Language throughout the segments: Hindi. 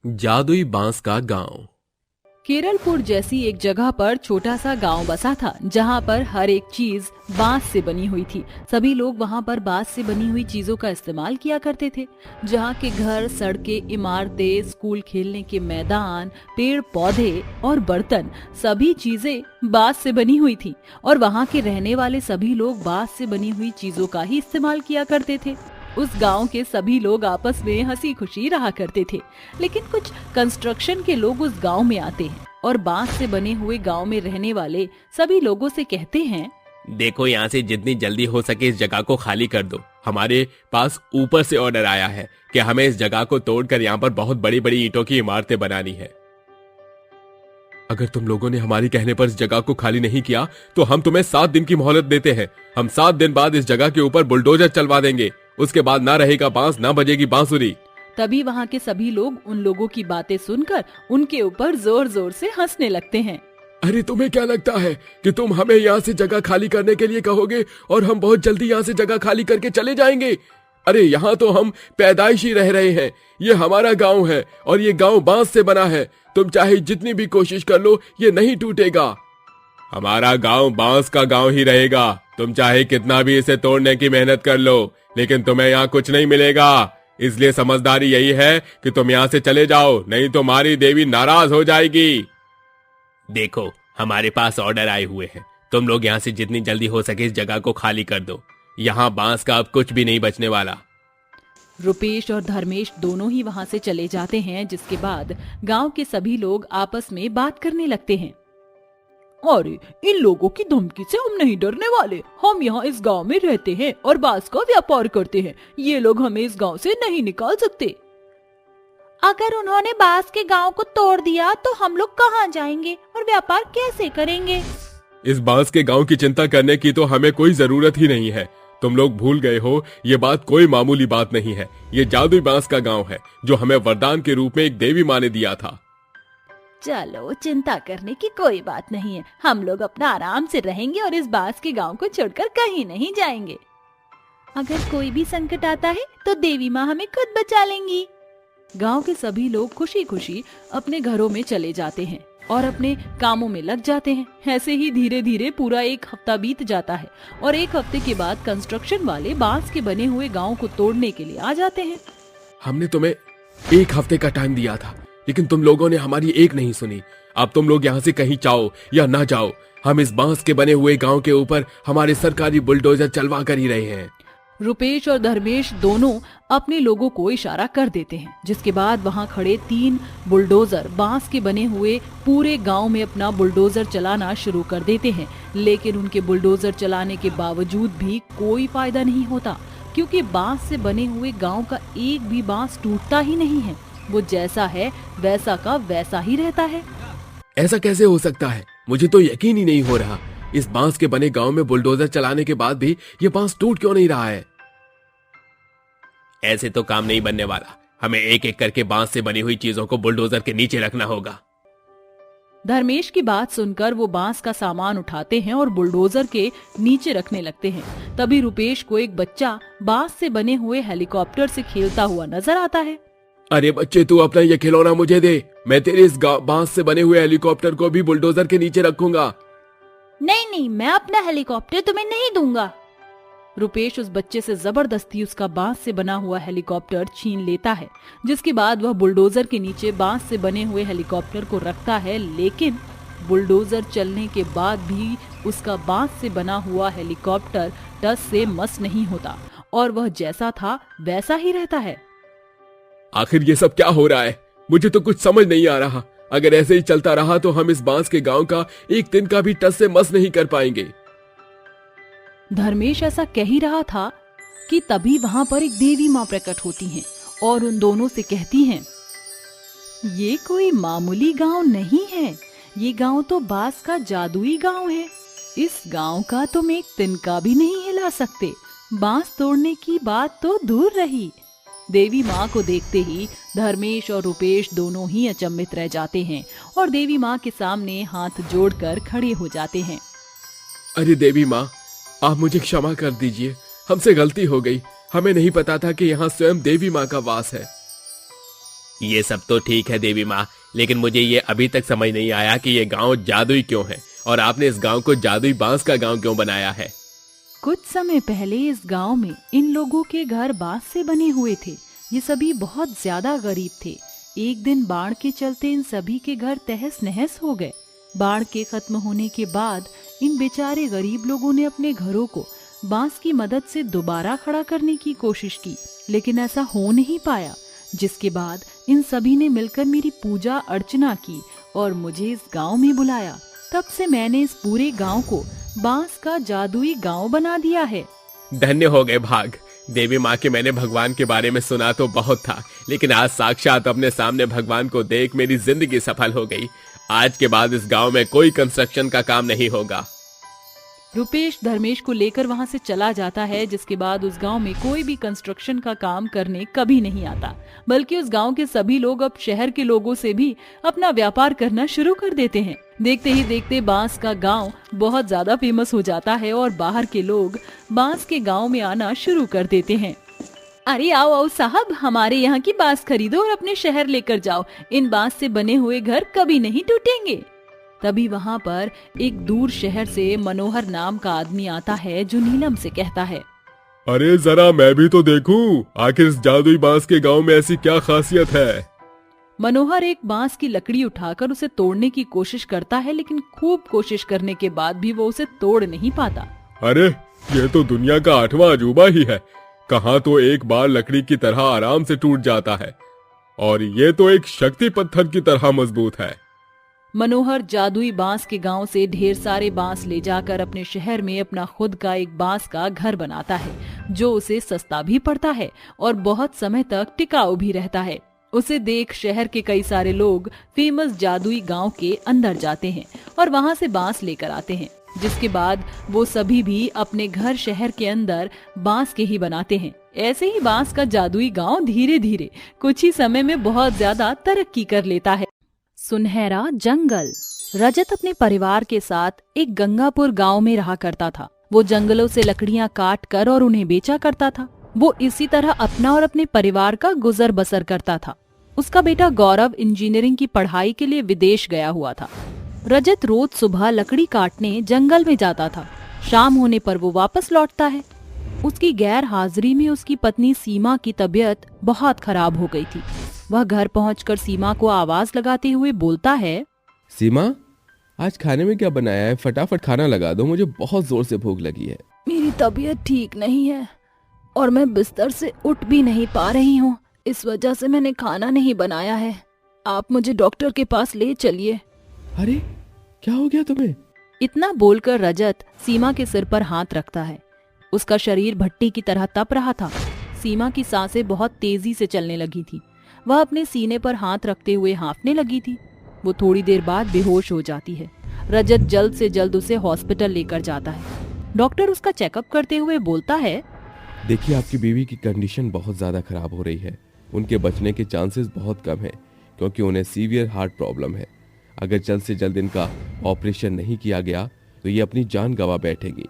जादुई बांस का गांव। केरलपुर जैसी एक जगह पर छोटा सा गांव बसा था, जहां पर हर एक चीज बांस से बनी हुई थी। सभी लोग वहां पर बांस से बनी हुई चीजों का इस्तेमाल किया करते थे। जहां के घर, सड़कें, इमारतें, स्कूल, खेलने के मैदान, पेड़ पौधे और बर्तन, सभी चीजें बांस से बनी हुई थी। और वहां के रहने वाले सभी लोग बांस से बनी हुई चीजों का ही इस्तेमाल किया करते थे। उस गांव के सभी लोग आपस में हंसी खुशी रहा करते थे। लेकिन कुछ कंस्ट्रक्शन के लोग उस गांव में आते हैं और बांस से बने हुए गांव में रहने वाले सभी लोगों से कहते हैं, देखो, यहाँ से जितनी जल्दी हो सके इस जगह को खाली कर दो। हमारे पास ऊपर से ऑर्डर आया है कि हमें इस जगह को तोड़कर यहाँ पर बहुत बड़ी बड़ी ईंटों की इमारतें बनानी है। अगर तुम लोगों ने हमारी कहने पर इस जगह को खाली नहीं किया तो हम तुम्हें 7 दिन की मोहलत देते हैं। हम 7 दिन बाद इस जगह के ऊपर बुलडोजर चलवा देंगे। उसके बाद ना रहेगा बांस, ना बजेगी बांसुरी। तभी वहाँ के सभी लोग उन लोगों की बातें सुनकर उनके ऊपर जोर जोर से हंसने लगते हैं। अरे तुम्हें क्या लगता है कि तुम हमें यहाँ से जगह खाली करने के लिए कहोगे और हम बहुत जल्दी यहाँ से जगह खाली करके चले जाएंगे? अरे यहाँ तो हम पैदाइशी रह रहे हैं। ये हमारा गांव है और ये गांव बांस से बना है। तुम चाहे जितनी भी कोशिश कर लो, ये नहीं टूटेगा। हमारा गांव बांस का गांव ही रहेगा। तुम चाहे कितना भी इसे तोड़ने की मेहनत कर लो, लेकिन तुम्हें यहाँ कुछ नहीं मिलेगा। इसलिए समझदारी यही है कि तुम यहाँ से चले जाओ, नहीं तो हमारी देवी नाराज हो जाएगी। देखो, हमारे पास ऑर्डर आए हुए हैं। तुम लोग यहाँ से जितनी जल्दी हो सके इस जगह को खाली कर दो। यहाँ बांस का अब कुछ भी नहीं बचने वाला। रुपेश और धर्मेश दोनों ही वहाँ से चले जाते हैं, जिसके बाद गांव के सभी लोग आपस में बात करने लगते हैं। अरे, इन लोगों की धमकी से हम नहीं डरने वाले। हम यहाँ इस गांव में रहते हैं और बांस का व्यापार करते हैं। ये लोग हमें इस गांव से नहीं निकाल सकते। अगर उन्होंने बांस के गांव को तोड़ दिया तो हम लोग कहाँ जाएंगे और व्यापार कैसे करेंगे? इस बांस के गांव की चिंता करने की तो हमें कोई जरूरत ही नहीं है। तुम लोग भूल गए हो, ये बात कोई मामूली बात नहीं है। ये जादुई बांस का गांव है जो हमें वरदान के रूप में एक देवी माँ ने दिया था। चलो, चिंता करने की कोई बात नहीं है। हम लोग अपना आराम से रहेंगे और इस बांस के गांव को छोड़कर कहीं नहीं जाएंगे। अगर कोई भी संकट आता है तो देवी माँ हमें खुद बचा लेंगी। गांव के सभी लोग खुशी खुशी अपने घरों में चले जाते हैं और अपने कामों में लग जाते हैं। ऐसे ही धीरे धीरे पूरा 1 हफ्ता बीत जाता है और 1 हफ्ते के बाद कंस्ट्रक्शन वाले बांस के बने हुए गांव को तोड़ने के लिए आ जाते हैं। हमने तुम्हें 1 हफ्ते का टाइम दिया था, लेकिन तुम लोगों ने हमारी एक नहीं सुनी। अब तुम लोग यहाँ से कहीं जाओ या ना जाओ, हम इस बांस के बने हुए गांव के ऊपर हमारे सरकारी बुलडोजर चलवा कर ही रहे हैं। रुपेश और धर्मेश दोनों अपने लोगों को इशारा कर देते हैं, जिसके बाद वहां खड़े 3 बुलडोजर बांस के बने हुए पूरे गांव में अपना बुलडोजर चलाना शुरू कर देते हैं। लेकिन उनके बुलडोजर चलाने के बावजूद भी कोई फायदा नहीं होता, क्योंकि बांस से बने हुए गांव का एक भी बांस टूटता ही नहीं है। वो जैसा है वैसा का वैसा ही रहता है। ऐसा कैसे हो सकता है? मुझे तो यकीन ही नहीं हो रहा। इस बांस के बने गांव में बुलडोजर चलाने के बाद भी ये बांस टूट क्यों नहीं रहा है? ऐसे तो काम नहीं बनने वाला। हमें एक एक करके बांस से बनी हुई चीजों को बुलडोजर के नीचे रखना होगा। धर्मेश की बात सुनकर वो बांस का सामान उठाते हैं और बुलडोजर के नीचे रखने लगते हैं। तभी रुपेश को एक बच्चा बांस से बने हुए हेलीकॉप्टर से खेलता हुआ नजर आता है। अरे बच्चे, तू अपना ये खिलौना मुझे दे। मैं तेरे इस बांस से बने हुए हेलीकॉप्टर को भी बुलडोजर के नीचे रखूंगा। नहीं नहीं, मैं अपना हेलीकॉप्टर तुम्हें नहीं दूंगा। रुपेश उस बच्चे से जबरदस्ती उसका बांस से बना हुआ हेलीकॉप्टर छीन लेता है, जिसके बाद वह बुलडोजर के नीचे बांस से बने हुए हेलीकॉप्टर को रखता है। लेकिन बुलडोजर चलने के बाद भी उसका बांस से बना हुआ हेलीकॉप्टर टस से मस नहीं होता और वह जैसा था वैसा ही रहता है। आखिर ये सब क्या हो रहा है? मुझे तो कुछ समझ नहीं आ रहा। अगर ऐसे ही चलता रहा तो हम इस बांस के गांव का एक दिन का भी टस से मस नहीं कर पाएंगे। धर्मेश ऐसा कह ही रहा था कि तभी वहां पर एक देवी माँ प्रकट होती हैं और उन दोनों से कहती हैं, ये कोई मामूली गांव नहीं है। ये गांव तो बांस का जादुई गांव है। इस गांव का तुम एक तिनका भी नहीं हिला सकते। बांस तोड़ने की बात तो दूर रही। देवी माँ को देखते ही धर्मेश और रुपेश दोनों ही अचंभित रह जाते हैं और देवी माँ के सामने हाथ जोड़कर खड़े हो जाते हैं। अरे देवी माँ, आप मुझे क्षमा कर दीजिए। हमसे गलती हो गई। हमें नहीं पता था कि यहाँ स्वयं देवी माँ का वास है। ये सब तो ठीक है देवी माँ, लेकिन मुझे ये अभी तक समझ नहीं आया कि ये गांव जादुई क्यों है और आपने इस गांव को जादुई बांस का गांव क्यों बनाया है। कुछ समय पहले इस गांव में इन लोगों के घर बांस से बने हुए थे। ये सभी बहुत ज्यादा गरीब थे। एक दिन बाढ़ के चलते इन सभी के घर तहस नहस हो गए। बाढ़ के खत्म होने के बाद इन बेचारे गरीब लोगों ने अपने घरों को बांस की मदद से दोबारा खड़ा करने की कोशिश की, लेकिन ऐसा हो नहीं पाया। जिसके बाद इन सभी ने मिलकर मेरी पूजा अर्चना की और मुझे इस गांव में बुलाया। तब से मैंने इस पूरे गांव को बांस का जादुई गांव बना दिया है। धन्य हो गए भाग। देवी माँ के मैंने भगवान के बारे में सुना तो बहुत था, लेकिन आज साक्षात अपने सामने भगवान को देख मेरी जिंदगी सफल हो गई। आज के बाद इस गांव में कोई कंस्ट्रक्शन का काम नहीं होगा। रुपेश धर्मेश को लेकर वहां से चला जाता है, जिसके बाद उस गांव में कोई भी कंस्ट्रक्शन का काम करने कभी नहीं आता, बल्कि उस गांव के सभी लोग अब शहर के लोगों से भी अपना व्यापार करना शुरू कर देते हैं। देखते ही देखते बांस का गांव बहुत ज्यादा फेमस हो जाता है और बाहर के लोग बांस के गांव में आना शुरू कर देते हैं। अरे आओ आओ साहब, हमारे यहाँ की बांस खरीदो और अपने शहर लेकर जाओ। इन बांस से बने हुए घर कभी नहीं टूटेंगे। तभी वहाँ पर एक दूर शहर से मनोहर नाम का आदमी आता है, जो नीलम से कहता है, अरे जरा मैं भी तो देखूं, आखिर इस जादुई बांस के गांव में ऐसी क्या खासियत है। मनोहर एक बांस की लकड़ी उठाकर उसे तोड़ने की कोशिश करता है, लेकिन खूब कोशिश करने के बाद भी वो उसे तोड़ नहीं पाता। अरे ये तो दुनिया का 8वां अजूबा ही है। कहाँ तो एक बार लकड़ी की तरह आराम से टूट जाता है और ये तो एक शक्ति पत्थर की तरह मजबूत है। मनोहर जादुई बांस के गांव से ढेर सारे बांस ले जाकर अपने शहर में अपना खुद का एक बांस का घर बनाता है, जो उसे सस्ता भी पड़ता है और बहुत समय तक टिकाऊ भी रहता है। उसे देख शहर के कई सारे लोग फेमस जादुई गांव के अंदर जाते हैं और वहां से बांस लेकर आते हैं, जिसके बाद वो सभी भी अपने घर शहर के अंदर बांस के ही बनाते हैं। ऐसे ही बांस का जादुई गांव धीरे धीरे कुछ ही समय में बहुत ज्यादा तरक्की कर लेता है। सुनहरा जंगल। रजत अपने परिवार के साथ एक गंगापुर गांव में रहा करता था। वो जंगलों से लकड़ियां काट कर और उन्हें बेचा करता था। वो इसी तरह अपना और अपने परिवार का गुजर बसर करता था। उसका बेटा गौरव इंजीनियरिंग की पढ़ाई के लिए विदेश गया हुआ था। रजत रोज सुबह लकड़ी काटने जंगल में जाता था। शाम होने पर वो वापस लौटता है। उसकी गैर हाजिरी में उसकी पत्नी सीमा की तबीयत बहुत खराब हो गई थी। वह घर पहुंचकर सीमा को आवाज लगाते हुए बोलता है, सीमा, आज खाने में क्या बनाया है? फटाफट खाना लगा दो, मुझे बहुत जोर से भूख लगी है। मेरी तबीयत ठीक नहीं है और मैं बिस्तर से उठ भी नहीं पा रही हूँ। इस वजह से मैंने खाना नहीं बनाया है। आप मुझे डॉक्टर के पास ले चलिए। अरे क्या हो गया तुम्हें? इतना बोलकर रजत सीमा के सिर पर हाथ रखता है। उसका शरीर भट्टी की तरह तप रहा था। सीमा की सांसें बहुत तेजी से चलने लगी थी। वह अपने सीने पर हाथ रखते हुए हाँफने लगी थी। वो थोड़ी देर बाद बेहोश हो जाती है। रजत जल्द से जल्द उसे हॉस्पिटल लेकर जाता है। डॉक्टर उसका चेकअप करते हुए बोलता है, देखिए, आपकी बीवी की कंडीशन बहुत ज्यादा खराब हो रही है। उनके बचने के चांसेस बहुत कम हैं, क्योंकि उन्हें सीवियर हार्ट प्रॉब्लम है। अगर जल्द से जल्द इनका ऑपरेशन नहीं किया गया तो ये अपनी जान गंवा बैठेगी।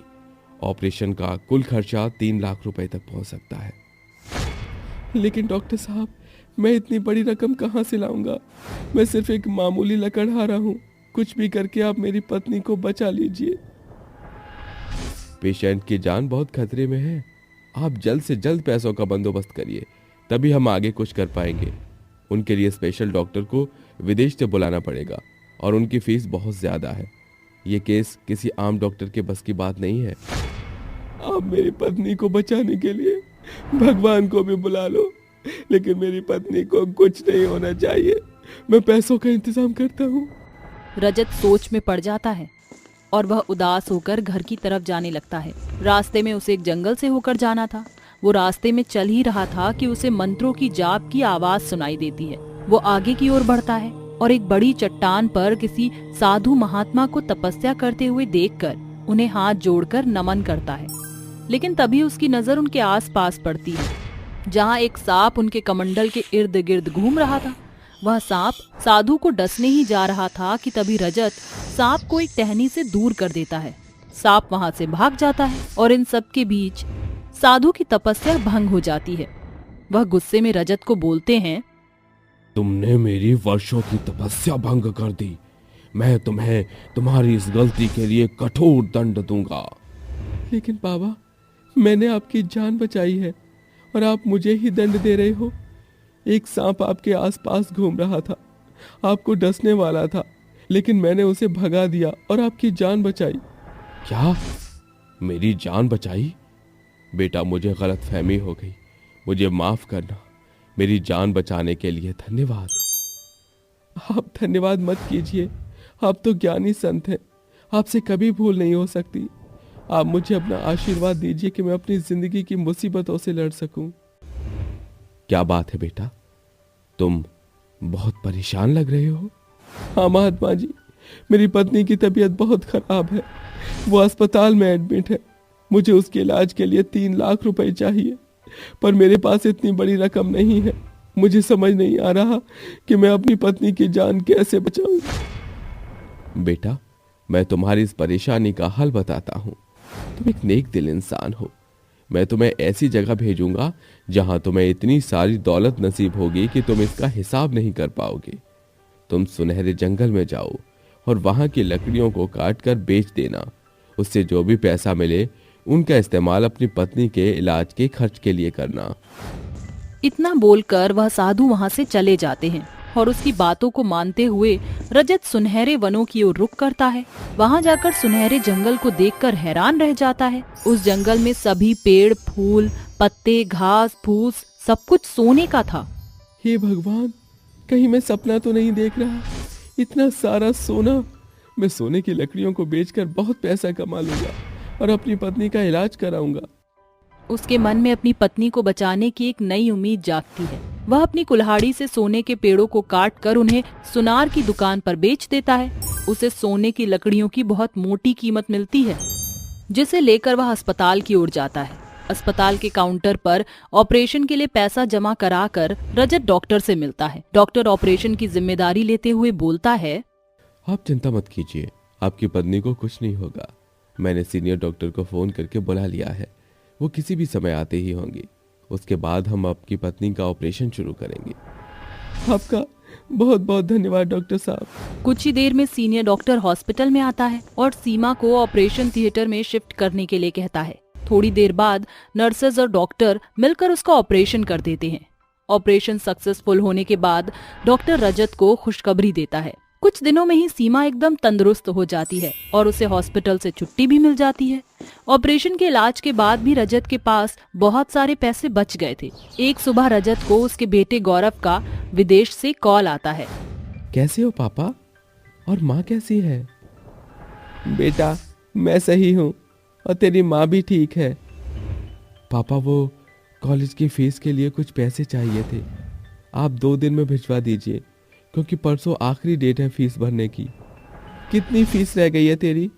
ऑपरेशन का कुल खर्चा 3 लाख रुपए तक पहुंच सकता है। लेकिन डॉक्टर साहब, मैं इतनी बड़ी रकम कहां से लाऊंगा? मैं सिर्फ एक मामूली लकड़हारा हूं। कुछ भी करके आप मेरी पत्नी को बचा लीजिए। पेशेंट की जान बहुत खतरे में है। आप जल्द से जल्द पैसों का बंदोबस्त करिए, तभी हम आगे कुछ कर पाएंगे। उनके लिए स्पेशल डॉक्टर को विदेश से बुलाना पड़ेगा और उनकी फीस बहुत ज्यादा है। ये केस किसी आम डॉक्टर के बस की बात नहीं है। आप मेरी पत्नी को बचाने के लिए भगवान को भी बुला लो, लेकिन मेरी पत्नी को कुछ नहीं होना चाहिए। मैं पैसों का इंतजाम करता हूँ। रजत सोच में पड़ जाता है और वह उदास होकर घर की तरफ जाने लगता है। रास्ते में उसे एक जंगल से होकर जाना था। वो रास्ते में चल ही रहा था कि उसे मंत्रों की जाप की आवाज सुनाई देती है। वो आगे की ओर बढ़ता है और एक बड़ी चट्टान पर किसी साधु महात्मा को तपस्या करते हुए देखकर उन्हें हाथ जोड़कर नमन करता है। लेकिन तभी उसकी नजर उनके आसपास पड़ती है, जहाँ एक सांप उनके कमंडल के इर्द गिर्द घूम रहा था। वह सांप साधु को डसने ही जा रहा था कि तभी रजत सांप को एक टहनी से दूर कर देता है। सांप वहां से भाग जाता है और इन सब के बीच साधु की तपस्या भंग हो जाती है। वह गुस्से में रजत को बोलते हैं, तुमने मेरी वर्षों की तपस्या भंग कर दी। मैं तुम्हें तुम्हारी इस गलती के लिए कठोर दंड दूंगा। लेकिन बाबा, मैंने आपकी जान बचाई है और आप मुझे ही दंड दे रहे हो। एक सांप आपके आसपास घूम रहा था, आपको डसने वाला था, लेकिन मैंने उसे भगा दिया और आपकी जान बचाई। क्या? मेरी जान बचाई? बेटा, मुझे गलतफहमी हो गई, मुझे माफ करना। मेरी जान बचाने के लिए धन्यवाद। आप धन्यवाद मत कीजिए, आप तो ज्ञानी संत हैं, आपसे कभी भूल नहीं हो सकती। आप मुझे अपना आशीर्वाद दीजिए कि मैं अपनी जिंदगी की मुसीबतों से लड़ सकूं। क्या बात है बेटा, तुम बहुत परेशान लग रहे हो। हाँ महात्मा जी, मेरी पत्नी की तबीयत बहुत खराब है, वो अस्पताल में एडमिट है। मुझे उसके इलाज के लिए 3 लाख रुपए चाहिए, पर मेरे पास इतनी बड़ी रकम नहीं है। मुझे समझ नहीं आ रहा कि मैं अपनी पत्नी की जान कैसे बचाऊं। बेटा, मैं तुम्हारी इस परेशानी का हल बताता हूं। तुम एक नेक दिल इंसान हो। मैं तुम्हें ऐसी जगह भेजूंगा जहां तुम्हें इतनी सारी दौलत नसीब होगी कि तुम इसका हिसाब नहीं कर पाओगे। तुम सुनहरे जंगल में जाओ और वहां की लकड़ियों को काट कर बेच देना। उससे जो भी पैसा मिले उनका इस्तेमाल अपनी पत्नी के इलाज के खर्च के लिए करना। इतना बोलकर वह साधु वहां से चले जाते हैं और उसकी बातों को मानते हुए रजत सुनहरे वनों की ओर रुख करता है। वहां जाकर सुनहरे जंगल को देखकर हैरान रह जाता है। उस जंगल में सभी पेड़, फूल, पत्ते, घास, फूस सब कुछ सोने का था। हे भगवान, कहीं मैं सपना तो नहीं देख रहा। इतना सारा सोना। मैं सोने की लकड़ियों को बेचकर बहुत पैसा कमा लूंगा और अपनी पत्नी का इलाज कराऊंगा। उसके मन में अपनी पत्नी को बचाने की एक नई उम्मीद जागती है। वह अपनी कुल्हाड़ी से सोने के पेड़ों को काट कर उन्हें सुनार की दुकान पर बेच देता है। उसे सोने की लकड़ियों की बहुत मोटी कीमत मिलती है, जिसे लेकर वह अस्पताल की ओर जाता है। अस्पताल के काउंटर पर ऑपरेशन के लिए पैसा जमा कराकर रजत डॉक्टर से मिलता है। डॉक्टर ऑपरेशन की जिम्मेदारी लेते हुए बोलता है, आप चिंता मत कीजिए, आपकी पत्नी को कुछ नहीं होगा। मैंने सीनियर डॉक्टर को फोन करके बुला लिया है, वो किसी भी समय आते ही होंगे। उसके बाद हम आपकी पत्नी का ऑपरेशन शुरू करेंगे। आपका बहुत बहुत धन्यवाद डॉक्टर साहब। कुछ ही देर में सीनियर डॉक्टर हॉस्पिटल में आता है और सीमा को ऑपरेशन थिएटर में शिफ्ट करने के लिए कहता है। थोड़ी देर बाद नर्सेज और डॉक्टर मिलकर उसका ऑपरेशन कर देते हैं। ऑपरेशन सक्सेसफुल होने के बाद डॉक्टर रजत को खुशखबरी देता है। कुछ दिनों में ही सीमा एकदम तंदुरुस्त हो जाती है और उसे हॉस्पिटल से छुट्टी भी मिल जाती है। ऑपरेशन के इलाज के बाद भी रजत के पास बहुत सारे पैसे बच गए थे। एक सुबह रजत को उसके बेटे गौरव का विदेश से कॉल आता है। कैसे हो पापा, और माँ कैसी है? बेटा, मैं सही हूँ और तेरी माँ भी ठीक है। पापा, वो कॉलेज की फीस के लिए कुछ पैसे चाहिए थे, आप 2 दिन में भिजवा दीजिए, क्योंकि परसों आखिरी डेट है फीस भरने की। कितनी फीस रह गई है तेरी?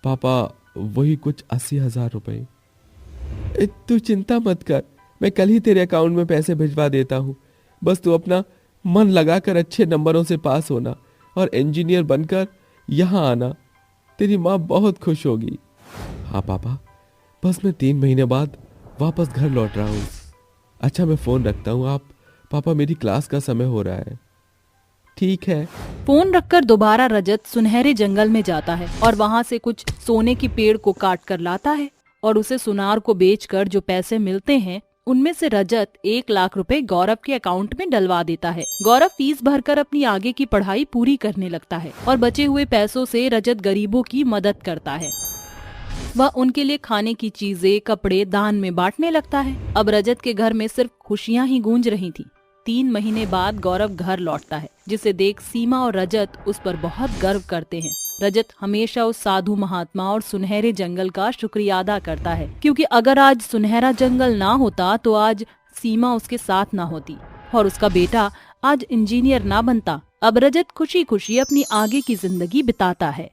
पापा, वही कुछ 80,000 रुपए। तू चिंता मत कर, मैं कल ही तेरे अकाउंट में पैसे भिजवा देता हूँ। बस तू अपना मन लगाकर अच्छे नंबरों से पास होना और इंजीनियर बनकर यहाँ आना। तेरी माँ बहुत खुश होगी। हाँ पापा, बस मैं 3 महीने बाद वापस घर लौट रहा हूँ। अच्छा, मैं फोन रखता हूँ। आप पापा, मेरी क्लास का समय हो रहा है। ठीक है। फोन रखकर दोबारा रजत सुनहरे जंगल में जाता है और वहाँ से कुछ सोने की पेड़ को काट कर लाता है और उसे सुनार को बेचकर जो पैसे मिलते हैं उनमें से रजत 1 लाख रुपए गौरव के अकाउंट में डलवा देता है। गौरव फीस भरकर अपनी आगे की पढ़ाई पूरी करने लगता है और बचे हुए पैसों से रजत गरीबों की मदद करता है। वह उनके लिए खाने की चीजें, कपड़े दान में बांटने लगता है। अब रजत के घर में सिर्फ खुशियां ही गूंज रही थी। 3 महीने बाद गौरव घर लौटता है, जिसे देख सीमा और रजत उस पर बहुत गर्व करते हैं। रजत हमेशा उस साधु महात्मा और सुनहरे जंगल का शुक्रिया अदा करता है, क्योंकि अगर आज सुनहरा जंगल ना होता तो आज सीमा उसके साथ ना होती और उसका बेटा आज इंजीनियर ना बनता। अब रजत खुशी खुशी अपनी आगे की जिंदगी बिताता है।